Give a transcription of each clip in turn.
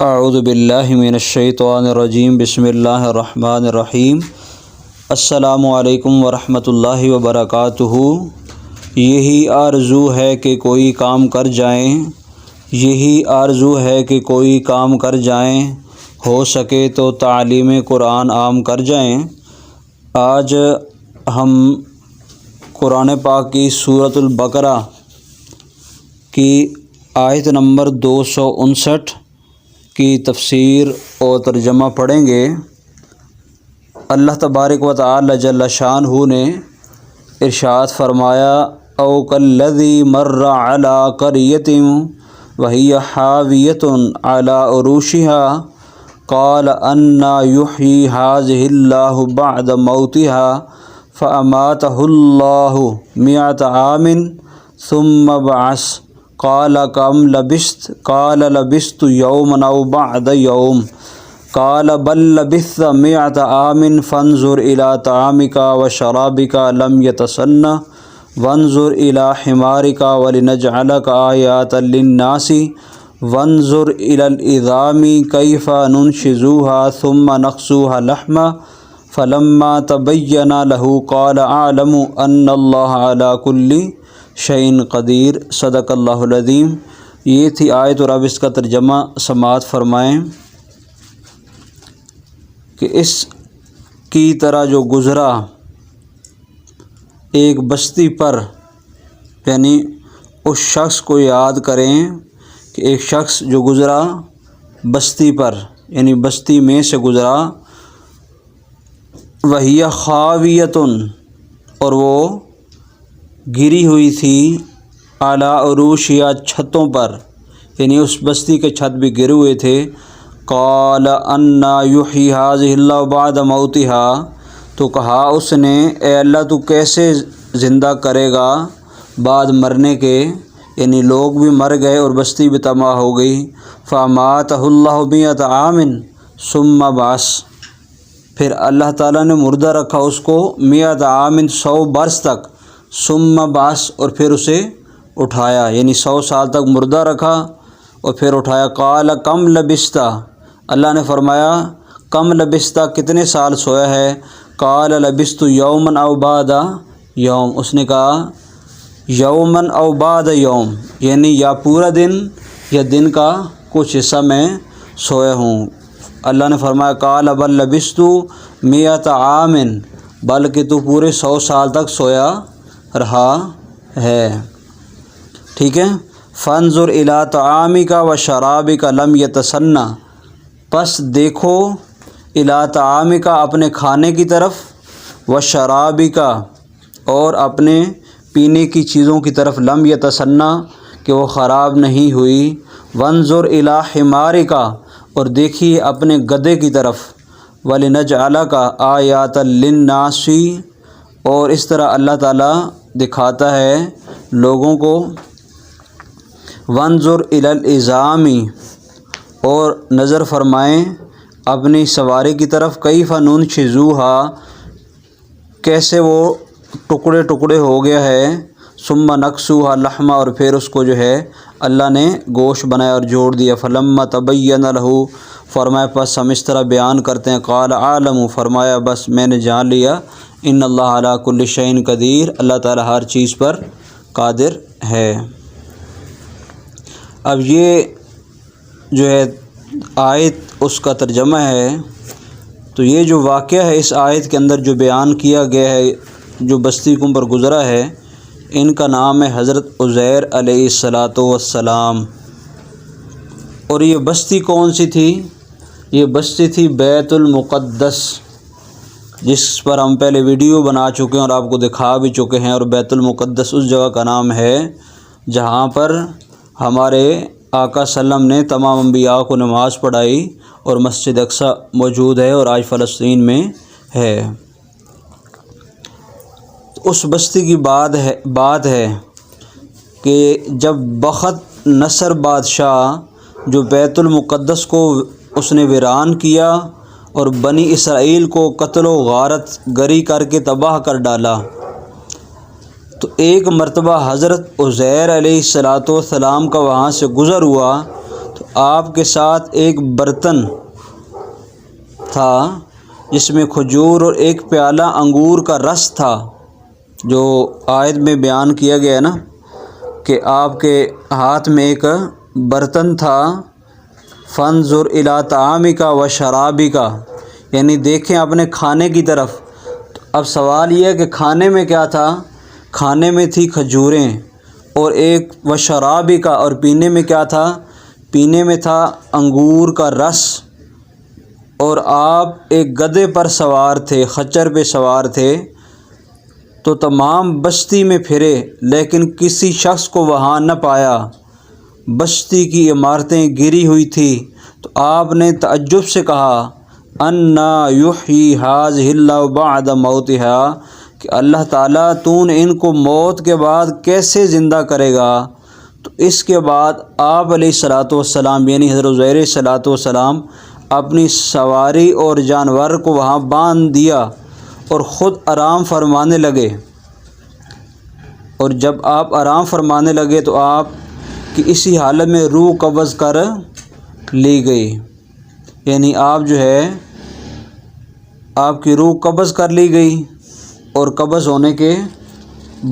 اعوذ باللہ من الشیطان الرجیم بسم اللہ الرحمن الرحیم السلام علیکم ورحمۃ اللہ وبرکاتہ۔ یہی آرزو ہے کہ کوئی کام کر جائیں، یہی آرزو ہے کہ کوئی کام کر جائیں، ہو سکے تو تعلیم قرآن عام کر جائیں۔ آج ہم قرآن پاک کی سورۃ البقرہ کی آیت نمبر 259 کی تفسیر اور ترجمہ پڑھیں گے۔ اللہ تبارک و تعالی جل شانہ نے ارشاد فرمایا، او کالذی مر علی قریۃ وہی حاویۃ علی عروشها قال انا یحیی ہذہ اللہ بعد موتها فاماتہ اللہ مئۃ عام ثم بعث قال کم لبثت قال لبثت یوما او بعد یوم قال بل لبثت مئۃ عام فانظر الی طعامک وشرابک لم یتسنہ وانظر الی حمارک ولنجعلک آیۃ للناس وانظر الی العظام کیف ننشزها ثم نکسوها لحما فلما تبین له قال اعلم ان اللہ علی کل شیء قدیر۔ صدق اللہ العظیم۔ یہ تھی آیت اور اب اس کا ترجمہ سماعت فرمائیں کہ اس کی طرح جو گزرا ایک بستی پر، یعنی اس شخص کو یاد کریں کہ ایک شخص جو گزرا بستی پر، یعنی بستی میں سے گزرا، وہی خاویۃ اور وہ گری ہوئی تھی، اعلی عروش یا چھتوں پر، یعنی اس بستی کے چھت بھی گرے ہوئے تھے۔ قال انا یحیی ہذہ اللہ بعد موتها، تو کہا اس نے، اے اللہ تو کیسے زندہ کرے گا بعد مرنے کے، یعنی لوگ بھی مر گئے اور بستی بھی تباہ ہو گئی۔ فاماتہ اللہ مئۃ عام ثم بعث، پھر اللہ تعالیٰ نے مردہ رکھا اس کو مئۃ عام 100 برس تک، ثم بعث اور پھر اسے اٹھایا، یعنی 100 سال تک مردہ رکھا اور پھر اٹھایا۔ قال کم لبثت، اللہ نے فرمایا کم لبثت کتنے سال سویا ہے؟ قال لبثت یوما او بعد یوم، اس نے کہا یوما او بعد یوم، یعنی یا پورا دن یا دن کا کچھ حصہ میں سویا ہوں۔ اللہ نے فرمایا قال بل لبثت مئۃ عام، بلکہ تو پورے 100 سال تک سویا رہا ہے، ٹھیک ہے۔ فانظر الی طعامک وشرابک لم یتسنہ، پس دیکھو الی طعامک اپنے کھانے کی طرف، وشرابک اور اپنے پینے کی چیزوں کی طرف، لم یتسنہ کہ وہ خراب نہیں ہوئی، وانظر الی حمارک اور دیکھیے اپنے گدھے کی طرف، ولنجعلک آیۃ للناس، اور اس طرح اللہ تعالیٰ دکھاتا ہے لوگوں کو، وانظر الی العظام اور نظر فرمائیں اپنی سواری کی طرف، کیف ننشزوها کیسے وہ ٹکڑے ٹکڑے ہو گیا ہے، ثم نکسوها لحما اور پھر اس کو جو ہے اللہ نے گوشت بنایا اور جوڑ دیا۔ فلما تبین له فرمایا پس ہم اس طرح بیان کرتے ہیں، قال اعلم فرمایا بس میں نے جان لیا، ان اللہ علی کل شیء قدیر اللہ تعالی ہر چیز پر قادر ہے۔ اب یہ جو ہے آیت اس کا ترجمہ ہے، تو یہ جو واقعہ ہے اس آیت کے اندر جو بیان کیا گیا ہے، جو بستی کو پر گزرا ہے، ان کا نام ہے حضرت عزیر علیہ السلام۔ اور یہ بستی کون سی تھی؟ یہ بستی تھی بیت المقدس، جس پر ہم پہلے ویڈیو بنا چکے ہیں اور آپ کو دکھا بھی چکے ہیں۔ اور بیت المقدس اس جگہ کا نام ہے جہاں پر ہمارے آقا صلی اللہ علیہ وسلم نے تمام انبیاء کو نماز پڑھائی، اور مسجد اقصیٰ موجود ہے اور آج فلسطین میں ہے۔ اس بستی کی بات ہے کہ جب بخت نصر بادشاہ جو بیت المقدس کو اس نے ویران کیا اور بنی اسرائیل کو قتل و غارت گری کر کے تباہ کر ڈالا، تو ایک مرتبہ حضرت عزیر علیہ السلام کا وہاں سے گزر ہوا، تو تو آپ کے ساتھ ایک برتن تھا جس میں کھجور اور ایک پیالہ انگور کا رس تھا، جو آیت میں بیان کیا گیا ہے نا کہ آپ کے ہاتھ میں ایک برتن تھا، فانظر الی طعامک و شرابک، یعنی دیکھیں اپنے کھانے کی طرف۔ تو اب سوال یہ ہے کہ کھانے میں کیا تھا؟ کھانے میں تھی کھجوریں، اور ایک و شرابک، اور پینے میں کیا تھا؟ پینے میں تھا انگور کا رس، اور آپ ایک گدھے پر سوار تھے، خچر پہ سوار تھے۔ تو تمام بستی میں پھرے لیکن کسی شخص کو وہاں نہ پایا، بستی کی عمارتیں گری ہوئی تھیں۔ تو آپ نے تعجب سے کہا انا یحیی ھذہ اللہ بعد موتها، کہ اللہ تعالیٰ تو نے ان کو موت کے بعد کیسے زندہ کرے گا؟ تو اس کے بعد آپ علیہ الصلاۃ والسلام یعنی حضرت عزیر علیہ الصلاۃ والسلام اپنی سواری اور جانور کو وہاں باندھ دیا اور خود آرام فرمانے لگے۔ اور جب آپ آرام فرمانے لگے تو آپ کی اسی حالت میں روح قبض کر لی گئی، یعنی آپ جو ہے آپ کی روح قبض کر لی گئی، اور قبض ہونے کے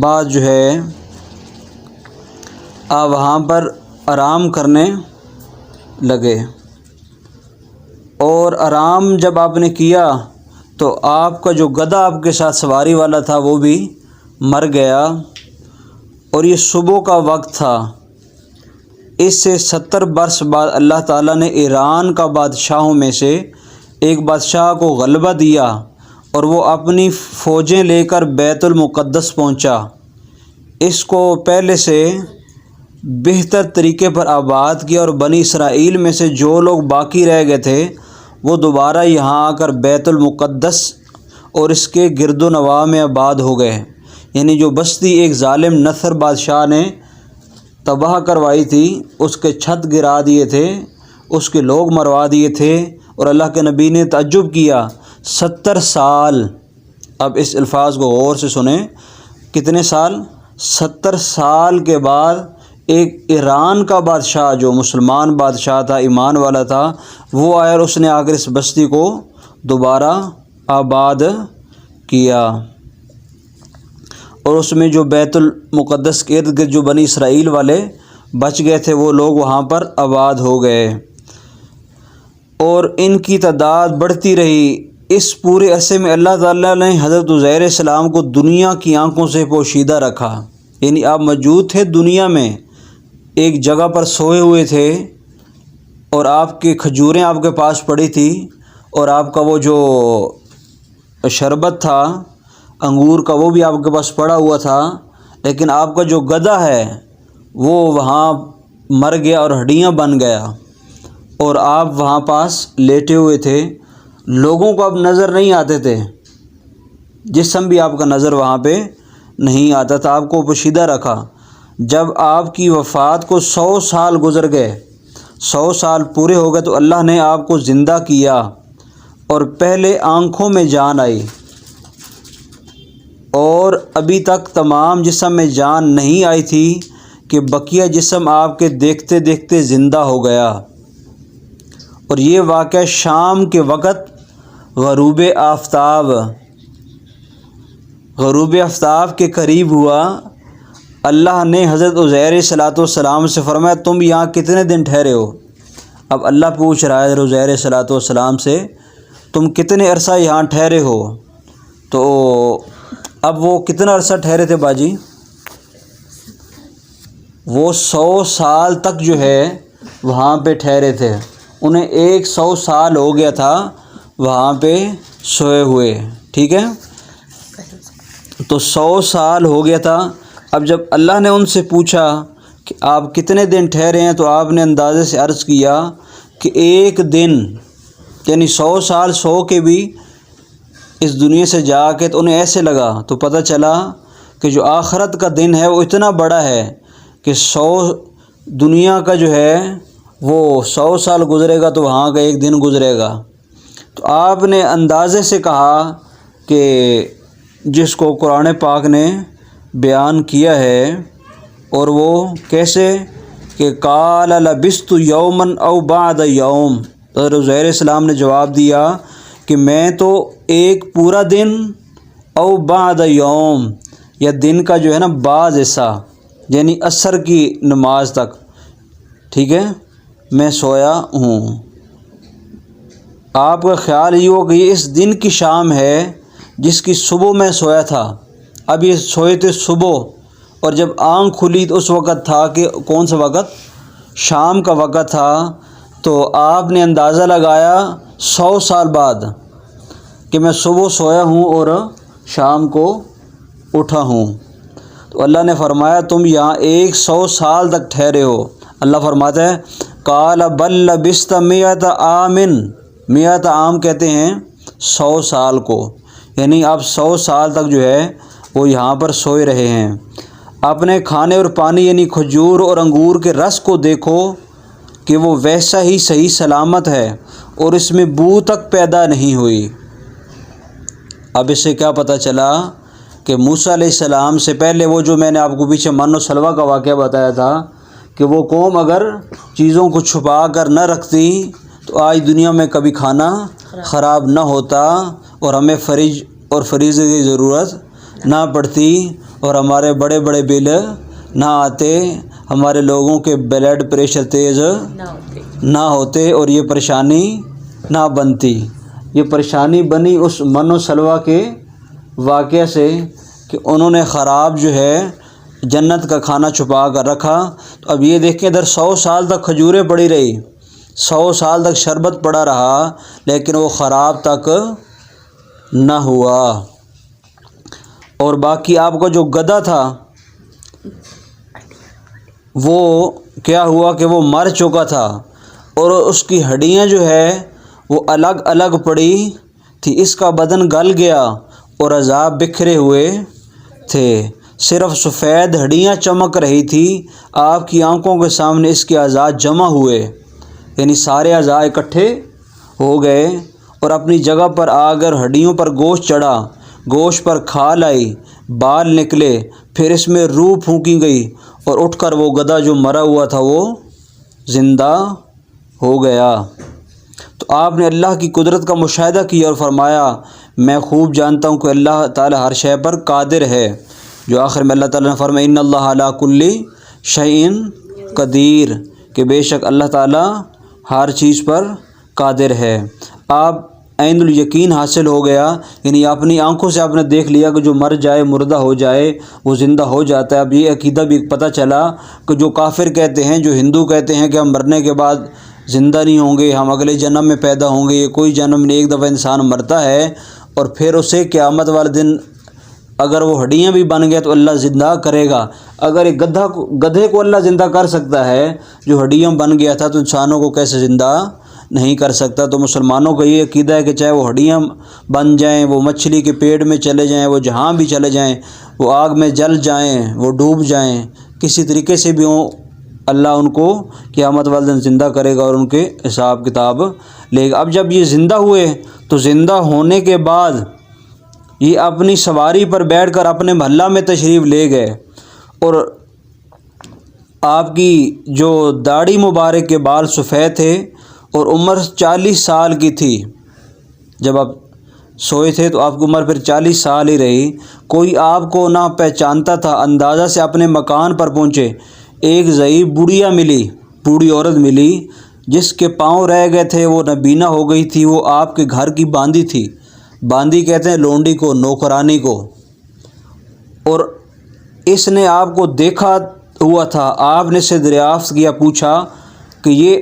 بعد جو ہے آپ وہاں پر آرام کرنے لگے۔ اور آرام جب آپ نے کیا تو آپ کا جو گدھا آپ کے ساتھ سواری والا تھا وہ بھی مر گیا، اور یہ صبح کا وقت تھا۔ اس سے 70 برس بعد اللہ تعالیٰ نے ایران کا بادشاہوں میں سے ایک بادشاہ کو غلبہ دیا، اور وہ اپنی فوجیں لے کر بیت المقدس پہنچا۔ اس کو پہلے سے بہتر طریقے پر آباد کیا، اور بنی اسرائیل میں سے جو لوگ باقی رہ گئے تھے وہ دوبارہ یہاں آ کر بیت المقدس اور اس کے گرد و نواح میں آباد ہو گئے۔ یعنی جو بستی ایک ظالم نصر بادشاہ نے تباہ کروائی تھی، اس کے چھت گرا دیے تھے، اس کے لوگ مروا دیے تھے، اور اللہ کے نبی نے تعجب کیا 70 سال۔ اب اس الفاظ کو غور سے سنیں، کتنے سال؟ 70 سال کے بعد ایک ایران کا بادشاہ جو مسلمان بادشاہ تھا، ایمان والا تھا، وہ آیا اور اس نے آ کر اس بستی کو دوبارہ آباد کیا، اور اس میں جو بیت المقدس کے ارد گرد جو بنی اسرائیل والے بچ گئے تھے وہ لوگ وہاں پر آباد ہو گئے، اور ان کی تعداد بڑھتی رہی۔ اس پورے عرصے میں اللہ تعالیٰ نے حضرت عزیر علیہ السلام کو دنیا کی آنکھوں سے پوشیدہ رکھا، یعنی آپ موجود تھے دنیا میں، ایک جگہ پر سوئے ہوئے تھے، اور آپ کی کھجوریں آپ کے پاس پڑی تھی، اور آپ کا وہ جو شربت تھا انگور کا وہ بھی آپ کے پاس پڑا ہوا تھا، لیکن آپ کا جو گدھا ہے وہ وہاں مر گیا اور ہڈیاں بن گیا، اور آپ وہاں پاس لیٹے ہوئے تھے۔ لوگوں کو اب نظر نہیں آتے تھے، جسم بھی آپ کا نظر وہاں پہ نہیں آتا تھا، آپ کو پوشیدہ رکھا۔ جب آپ کی وفات کو 100 سال گزر گئے، 100 سال پورے ہو گئے، تو اللہ نے آپ کو زندہ کیا، اور پہلے آنکھوں میں جان آئی، اور ابھی تک تمام جسم میں جان نہیں آئی تھی کہ بقیہ جسم آپ کے دیکھتے دیکھتے زندہ ہو گیا۔ اور یہ واقعہ شام کے وقت غروب آفتاب کے قریب ہوا۔ اللہ نے حضرت عزیر علیہ الصلاۃ والسلام سے فرمایا تم یہاں کتنے دن ٹھہرے ہو؟ اب اللہ پوچھ رہا ہے حضرت عزیر علیہ الصلاۃ والسلام سے تم کتنے عرصہ یہاں ٹھہرے ہو؟ تو اب وہ کتنا عرصہ ٹھہرے تھے باجی؟ وہ 100 سال تک جو ہے وہاں پہ ٹھہرے تھے، انہیں 100 سال ہو گیا تھا وہاں پہ سوئے ہوئے، ٹھیک ہے؟ تو 100 سال ہو گیا تھا۔ اب جب اللہ نے ان سے پوچھا کہ آپ کتنے دن ٹھہرے ہیں، تو آپ نے اندازے سے عرض کیا کہ ایک دن، یعنی 100 سال سو کے بھی اس دنیا سے جا کے تو انہیں ایسے لگا، تو پتہ چلا کہ جو آخرت کا دن ہے وہ اتنا بڑا ہے کہ 100 دنیا کا جو ہے وہ 100 سال گزرے گا تو وہاں کا ایک دن گزرے گا۔ تو آپ نے اندازے سے کہا کہ جس کو قرآن پاک نے بیان کیا ہے، اور وہ کیسے کہ قال لبثت یومن او بعد یوم، تو حضرت عزیر السلام نے جواب دیا کہ میں تو ایک پورا دن او بعد یوم، یا دن کا جو ہے نا بعض حصہ، یعنی عصر کی نماز تک، ٹھیک ہے، میں سویا ہوں۔ آپ کا خیال یہ ہو کہ یہ اس دن کی شام ہے جس کی صبح میں سویا تھا۔ اب یہ سوئے تھے صبح، اور جب آنکھ کھلی تو اس وقت تھا کہ کون سا وقت؟ شام کا وقت تھا۔ تو آپ نے اندازہ لگایا 100 سال بعد کہ میں صبح سویا ہوں اور شام کو اٹھا ہوں۔ تو اللہ نے فرمایا تم یہاں 100 سال تک ٹھہرے ہو۔ اللہ فرماتا ہے قال بل لبثت 100 عام، 100 عام کہتے ہیں 100 سال کو، یعنی آپ 100 سال تک جو ہے وہ یہاں پر سوئے رہے ہیں۔ اپنے کھانے اور پانی یعنی کھجور اور انگور کے رس کو دیکھو کہ وہ ویسا ہی صحیح سلامت ہے اور اس میں بو تک پیدا نہیں ہوئی۔ اب اس سے کیا پتہ چلا کہ موسیٰ علیہ السلام سے پہلے وہ جو میں نے آپ کو پیچھے من و سلوہ کا واقعہ بتایا تھا کہ وہ قوم اگر چیزوں کو چھپا کر نہ رکھتی تو آج دنیا میں کبھی کھانا خراب نہ ہوتا اور ہمیں فریج اور فریزر کی ضرورت نہ پڑتی اور ہمارے بڑے بڑے بل نہ آتے، ہمارے لوگوں کے بلڈ پریشر تیز نہ ہوتے اور یہ پریشانی نہ بنتی۔ یہ پریشانی بنی اس من و سلوہ کے واقعہ سے کہ انہوں نے خراب جو ہے جنت کا کھانا چھپا کر رکھا۔ تو اب یہ دیکھیں ادھر 100 سال تک کھجوریں پڑی رہی، 100 سال تک شربت پڑا رہا، لیکن وہ خراب تک نہ ہوا۔ اور باقی آپ کا جو گدھا تھا وہ کیا ہوا کہ وہ مر چکا تھا اور اس کی ہڈیاں جو ہے وہ الگ الگ پڑی تھی، اس کا بدن گل گیا اور اعضاء بکھرے ہوئے تھے، صرف سفید ہڈیاں چمک رہی تھی۔ آپ کی آنکھوں کے سامنے اس کے اعضاء جمع ہوئے، یعنی سارے اعضاء اکٹھے ہو گئے اور اپنی جگہ پر آ کر ہڈیوں پر گوشت چڑھا، گوشت پر کھال آئی، بال نکلے، پھر اس میں روح پھونکی گئی اور اٹھ کر وہ گدھا جو مرا ہوا تھا وہ زندہ ہو گیا۔ تو آپ نے اللہ کی قدرت کا مشاہدہ کیا اور فرمایا میں خوب جانتا ہوں کہ اللہ تعالیٰ ہر شے پر قادر ہے۔ جو آخر میں اللہ تعالیٰ نے فرمایا ان اللہ علی کل شیء قدیر، کہ بے شک اللہ تعالیٰ ہر چیز پر قادر ہے۔ آپ عین الیقین حاصل ہو گیا، یعنی اپنی آنکھوں سے آپ نے دیکھ لیا کہ جو مر جائے مردہ ہو جائے وہ زندہ ہو جاتا ہے۔ اب یہ عقیدہ بھی پتہ چلا کہ جو کافر کہتے ہیں، جو ہندو کہتے ہیں کہ ہم مرنے کے بعد زندہ نہیں ہوں گے، ہم اگلے جنم میں پیدا ہوں گے، یہ کوئی جنم نہیں، ایک دفعہ انسان مرتا ہے اور پھر اسے قیامت والے دن اگر وہ ہڈیاں بھی بن گئے تو اللہ زندہ کرے گا۔ اگر ایک گدھے کو اللہ زندہ کر سکتا ہے جو ہڈیاں بن گیا تھا، تو انسانوں کو کیسے زندہ نہیں کر سکتا؟ تو مسلمانوں کا یہ عقیدہ ہے کہ چاہے وہ ہڈیاں بن جائیں، وہ مچھلی کے پیٹ میں چلے جائیں، وہ جہاں بھی چلے جائیں، وہ آگ میں جل جائیں، وہ ڈوب جائیں، کسی طریقے سے بھی ہوں، اللہ ان کو قیامت والے دن زندہ کرے گا اور ان کے حساب کتاب لے گا۔ اب جب یہ زندہ ہوئے تو زندہ ہونے کے بعد یہ اپنی سواری پر بیٹھ کر اپنے محلہ میں تشریف لے گئے اور آپ کی جو داڑھی مبارک کے بال سفید تھے اور عمر 40 سال کی تھی۔ جب آپ سوئے تھے تو آپ کی عمر پھر 40 سال ہی رہی۔ کوئی آپ کو نہ پہچانتا تھا۔ اندازہ سے اپنے مکان پر پہنچے، ایک ضعیف بوڑھیا ملی، بوڑھی عورت ملی جس کے پاؤں رہ گئے تھے، وہ نابینا ہو گئی تھی، وہ آپ کے گھر کی باندی تھی۔ باندی کہتے ہیں لونڈی کو، نوکرانی کو، اور اس نے آپ کو دیکھا ہوا تھا۔ آپ نے اسے دریافت کیا، پوچھا کہ یہ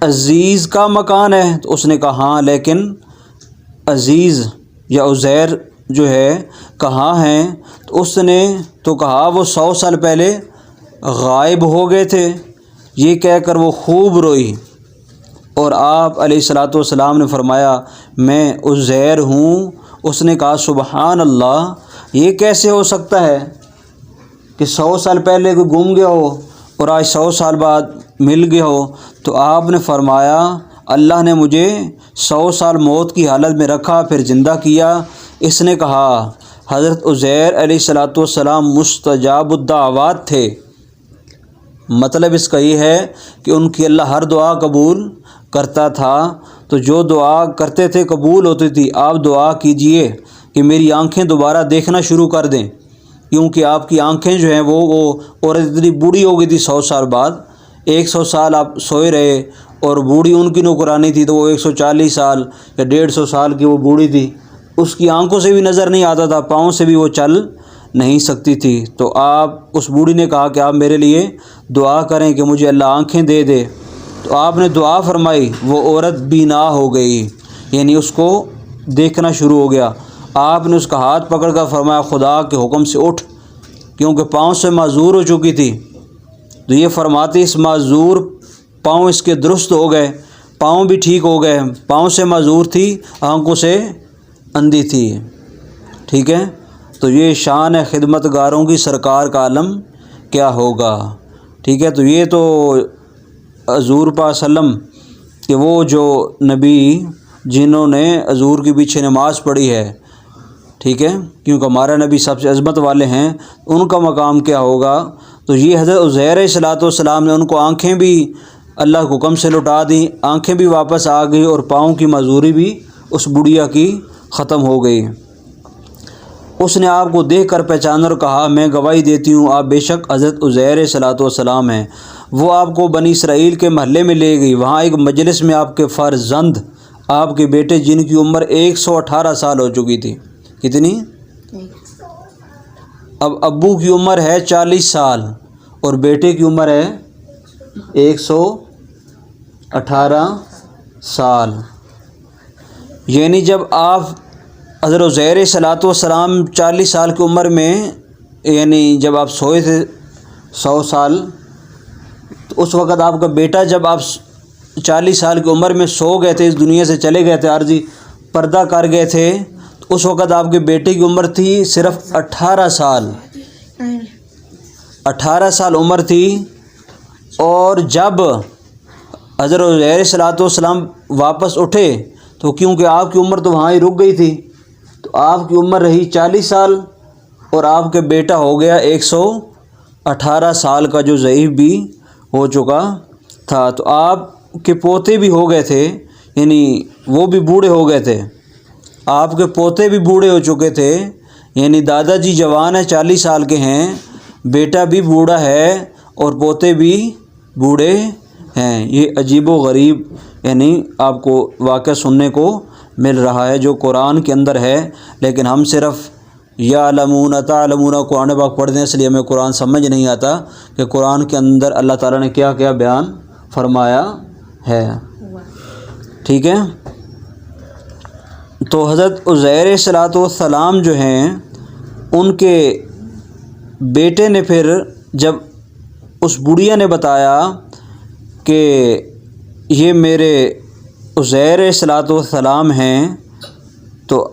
عزیز کا مکان ہے؟ تو اس نے کہا ہاں، لیکن عزیز یا عزیر جو ہے کہاں ہیں؟ تو اس نے تو کہا وہ 100 سال پہلے غائب ہو گئے تھے۔ یہ کہہ کر وہ خوب روئی اور آپ علیہ الصلاۃ والسلام نے فرمایا میں عزیر ہوں۔ اس نے کہا سبحان اللہ، یہ کیسے ہو سکتا ہے کہ 100 سال پہلے کوئی گم گیا ہو اور آج 100 سال بعد مل گیا ہو؟ تو آپ نے فرمایا اللہ نے مجھے 100 سال موت کی حالت میں رکھا، پھر زندہ کیا۔ اس نے کہا حضرت عزیر علیہ الصلاۃ والسلام مستجاب الدعوات تھے، مطلب اس کا یہ ہے کہ ان کی اللہ ہر دعا قبول کرتا تھا، تو جو دعا کرتے تھے قبول ہوتی تھی۔ آپ دعا کیجئے کہ میری آنکھیں دوبارہ دیکھنا شروع کر دیں، کیونکہ آپ کی آنکھیں جو ہیں وہ عورت اتنی بوڑھی ہو گئی تھی 100 سال بعد، 100 سال آپ سوئے رہے، اور بوڑھی ان کی نوکرانی تھی تو وہ 140 سال یا 150 سال کی وہ بوڑھی تھی، اس کی آنکھوں سے بھی نظر نہیں آتا تھا، پاؤں سے بھی وہ چل نہیں سکتی تھی۔ تو آپ اس بوڑھی نے کہا کہ آپ میرے لیے دعا کریں کہ مجھے اللہ آنکھیں دے دے، تو آپ نے دعا فرمائی، وہ عورت بینا ہو گئی، یعنی اس کو دیکھنا شروع ہو گیا۔ آپ نے اس کا ہاتھ پکڑ کر فرمایا خدا کے حکم سے اٹھ، کیونکہ پاؤں سے معذور ہو چکی تھی۔ تو یہ فرماتے اس معذور پاؤں اس کے درست ہو گئے، پاؤں بھی ٹھیک ہو گئے، پاؤں سے معذور تھی، آنکھوں سے اندھی تھی، ٹھیک ہے۔ تو یہ شان ہے خدمت گاروں کی، سرکار کا عالم کیا ہوگا، ٹھیک ہے۔ تو یہ تو حضور پاک وسلم کہ وہ جو نبی جنہوں نے حضور کے پیچھے نماز پڑھی ہے، ٹھیک ہے، کیونکہ ہمارا نبی سب سے عظمت والے ہیں، ان کا مقام کیا ہوگا۔ تو یہ حضرت عزیر علیہ السلام نے ان کو آنکھیں بھی اللہ کے حکم سے لوٹا دیں، آنکھیں بھی واپس آ گئی، اور پاؤں کی معذوری بھی اس بڑھیا کی ختم ہو گئی۔ اس نے آپ کو دیکھ کر پہچانا اور کہا میں گواہی دیتی ہوں آپ بے شک حضرت عزیر علیہ السلام ہیں۔ وہ آپ کو بنی اسرائیل کے محلے میں لے گئی، وہاں ایک مجلس میں آپ کے فرزند، آپ کے بیٹے جن کی عمر 118 سال ہو چکی تھی۔ کتنی؟ اب ابو کی عمر ہے 40 سال اور بیٹے کی عمر ہے 118 سال، یعنی جب آپ حضرت عزیر علیہ السلام 40 سال کی عمر میں، یعنی جب آپ سوئے تھے 100 سال، تو اس وقت آپ کا بیٹا جب آپ 40 سال کی عمر میں سو گئے تھے، اس دنیا سے چلے گئے تھے، عارضی پردہ کر گئے تھے، تو اس وقت آپ کے بیٹے کی عمر تھی صرف 18 سال، 18 سال عمر تھی۔ اور جب حضرت عزیر علیہ السلام واپس اٹھے تو کیونکہ آپ کی عمر تو وہاں ہی رک گئی تھی، تو آپ کی عمر رہی 40 سال اور آپ کے بیٹا ہو گیا 118 سال کا، جو ضعیف بھی ہو چکا تھا۔ تو آپ کے پوتے بھی ہو گئے تھے، یعنی وہ بھی بوڑھے ہو گئے تھے، آپ کے پوتے بھی بوڑھے ہو چکے تھے، یعنی دادا جی جوان ہیں 40 سال کے ہیں، بیٹا بھی بوڑھا ہے اور پوتے بھی بوڑھے ہیں۔ یہ عجیب و غریب یعنی آپ کو واقعہ سننے کو مل رہا ہے جو قرآن کے اندر ہے، لیکن ہم صرف یعلمون تعلمون قرآن پاک پڑھتے ہیں، اس لیے ہمیں قرآن سمجھ نہیں آتا کہ قرآن کے اندر اللہ تعالیٰ نے کیا کیا بیان فرمایا ہے، ٹھیک ہے۔ تو حضرت عزیر علیہ السلام جو ہیں، ان کے بیٹے نے پھر جب اس بڑھیا نے بتایا کہ یہ میرے عزیر علیہ السلام ہیں، تو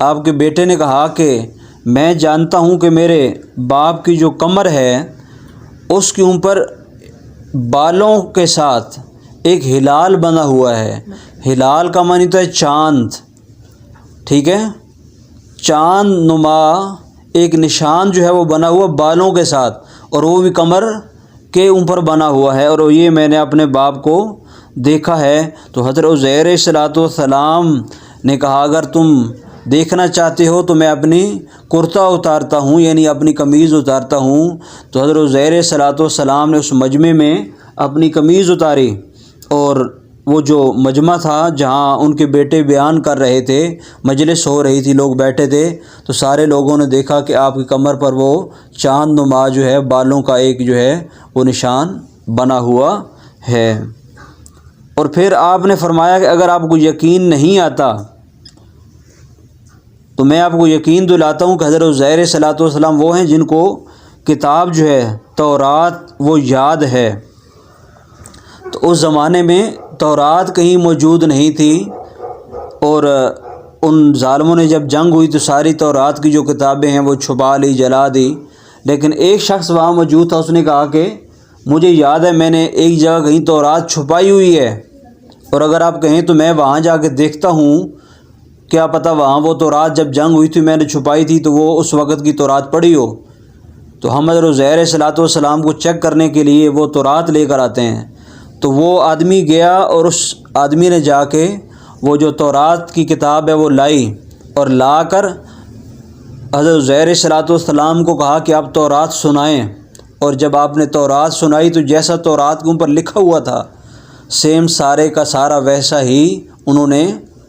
آپ کے بیٹے نے کہا کہ میں جانتا ہوں کہ میرے باپ کی جو کمر ہے اس کے اوپر بالوں کے ساتھ ایک ہلال بنا ہوا ہے۔ ہلال کا معنی تو ہے چاند، ٹھیک ہے، چاند نما ایک نشان جو ہے وہ بنا ہوا بالوں کے ساتھ، اور وہ بھی کمر کے اوپر بنا ہوا ہے، اور یہ میں نے اپنے باپ کو دیکھا ہے۔ تو حضرت عزیر علیہ السلام نے کہا اگر تم دیکھنا چاہتے ہو تو میں اپنی کرتا اتارتا ہوں، یعنی اپنی قمیض اتارتا ہوں۔ تو حضرت عزیر علیہ السلام نے اس مجمع میں اپنی قمیض اتاری، اور وہ جو مجمع تھا جہاں ان کے بیٹے بیان کر رہے تھے، مجلس ہو رہی تھی، لوگ بیٹھے تھے، تو سارے لوگوں نے دیکھا کہ آپ کی کمر پر وہ چاند نما جو ہے بالوں کا ایک جو ہے وہ نشان بنا ہوا ہے۔ اور پھر آپ نے فرمایا کہ اگر آپ کو یقین نہیں آتا تو میں آپ کو یقین دلاتا ہوں کہ حضرت عزیر علیہ السلام وہ ہیں جن کو کتاب جو ہے تورات وہ یاد ہے۔ تو اس زمانے میں تورات کہیں موجود نہیں تھی، اور ان ظالموں نے جب جنگ ہوئی تو ساری تورات کی جو کتابیں ہیں وہ چھپا لی، جلا دی، لیکن ایک شخص وہاں موجود تھا، اس نے کہا کہ مجھے یاد ہے میں نے ایک جگہ کہیں تورات چھپائی ہوئی ہے، اور اگر آپ کہیں تو میں وہاں جا کے دیکھتا ہوں، کیا پتہ وہاں وہ تورات جب جنگ ہوئی تھی میں نے چھپائی تھی تو وہ اس وقت کی تورات پڑھی ہو۔ تو ہم حضرت عزیر علیہ الصلوۃ والسلام کو چیک کرنے کے لیے وہ تورات لے کر آتے ہیں۔ تو وہ آدمی گیا اور اس آدمی نے جا کے وہ جو تورات کی کتاب ہے وہ لائی، اور لا کر حضرت عزیر علیہ الصلوۃ والسلام کو کہا کہ آپ تورات سنائیں۔ اور جب آپ نے تورات سنائی تو جیسا تورات کے اوپر لکھا ہوا تھا سیم سارے کا سارا ویسا ہی انہوں نے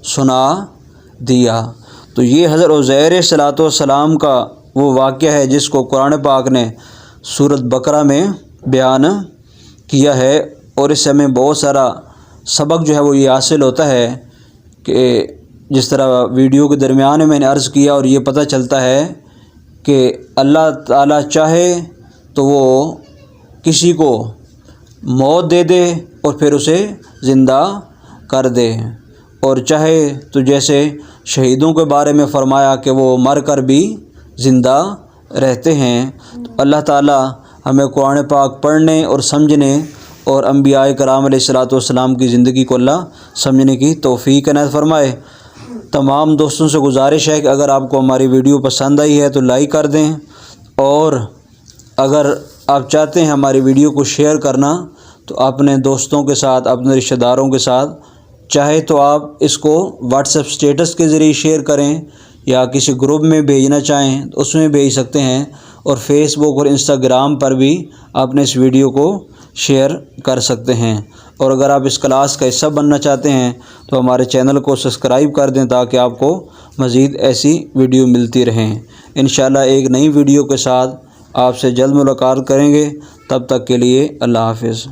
سنا دیا۔ تو یہ حضرت عزیر علیہ الصلوۃ والسلام کا وہ واقعہ ہے جس کو قرآن پاک نے سورۃ بقرہ میں بیان کیا ہے، اور اس سے ہمیں بہت سارا سبق جو ہے وہ یہ حاصل ہوتا ہے کہ جس طرح ویڈیو کے درمیان میں نے عرض کیا، اور یہ پتہ چلتا ہے کہ اللہ تعالیٰ چاہے تو وہ کسی کو موت دے دے اور پھر اسے زندہ کر دے، اور چاہے تو جیسے شہیدوں کے بارے میں فرمایا کہ وہ مر کر بھی زندہ رہتے ہیں۔ تو اللہ تعالیٰ ہمیں قرآن پاک پڑھنے اور سمجھنے اور انبیاء کرام علیہ الصلوۃ والسلام کی زندگی کو اللہ سمجھنے کی توفیق عنایت فرمائے۔ تمام دوستوں سے گزارش ہے کہ اگر آپ کو ہماری ویڈیو پسند آئی ہے تو لائک کر دیں، اور اگر آپ چاہتے ہیں ہماری ویڈیو کو شیئر کرنا تو اپنے دوستوں کے ساتھ، اپنے رشتہ داروں کے ساتھ، چاہے تو آپ اس کو واٹس ایپ اسٹیٹس کے ذریعے شیئر کریں، یا کسی گروپ میں بھیجنا چاہیں تو اس میں بھیج سکتے ہیں، اور فیس بک اور انسٹاگرام پر بھی اپنے اس ویڈیو کو شیئر کر سکتے ہیں۔ اور اگر آپ اس کلاس کا حصہ بننا چاہتے ہیں تو ہمارے چینل کو سبسکرائب کر دیں تاکہ آپ کو مزید ایسی ویڈیو ملتی رہیں۔ انشاءاللہ ایک نئی ویڈیو کے ساتھ آپ سے جلد ملاقات کریں گے، تب تک کے لیے اللہ حافظ۔